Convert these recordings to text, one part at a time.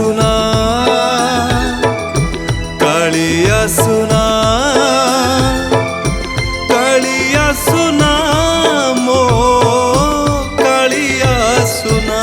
सुना कालिया सुना कालिया सुना मो कालिया सुना।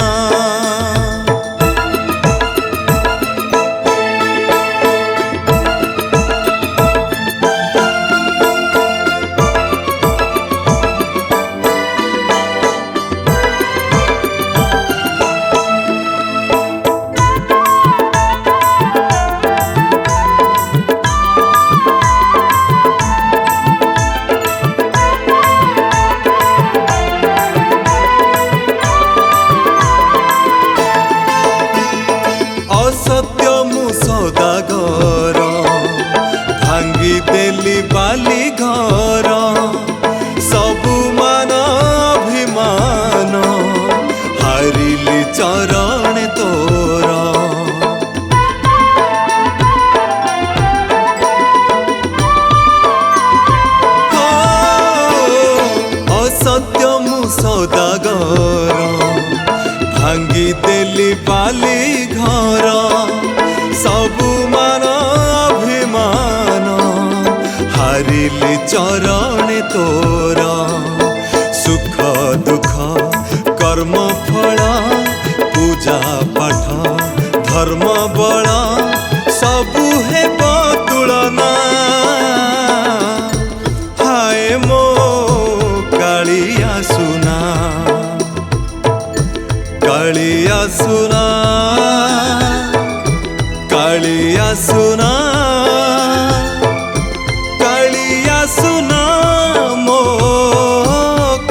असत्य मु सौदागर भांगी देली बाली घर सबु मान अभिमान हारिली चरण तोर। असत्य मु सौदागर भांगी देली बाली घर सबु मान अभिमान हारिली चरण तोर। सुख दुख कर्म फल पूजा पाठ धर्म बल सबु हेब तुलना। हाय मो कालिया सुना कालिया सुना कालिया सुना कालिया सुना मो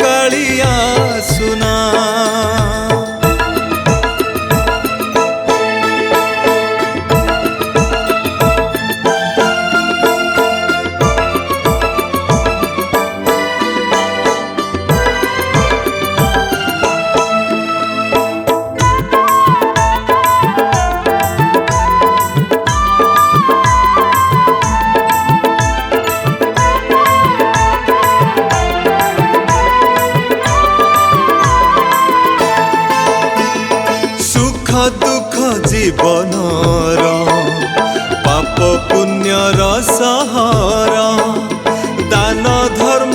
कालिया सुना। दुख जीवनर पाप पुण्यर सहारा दान धर्म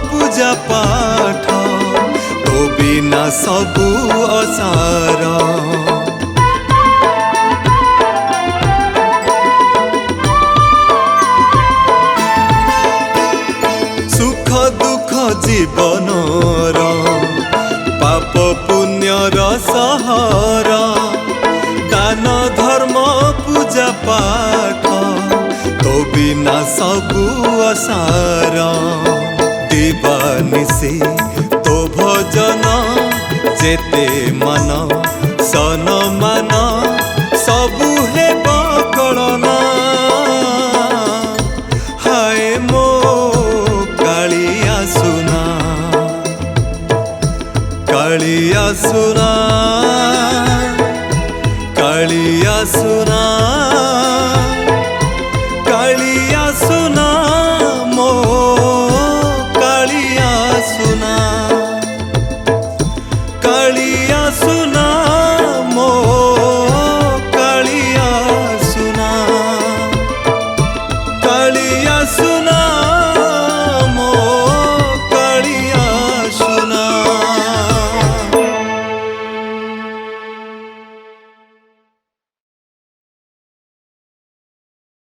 पूजा पाठ तो बिना सबु असार। सुख दुख जीवनर पाप पुण्यर सहारा दान धर्म पूजा पाठ तो बिना सबु असार। दिवानिसी तो भजन जेते मन सन मान सबु हेब कलना। हाय मो कालिया सुना कालिया सुना कालिया सुना कालिया सुना मो कालिया सुना कालिया सुना मो कालिया सुना कालिया सुना।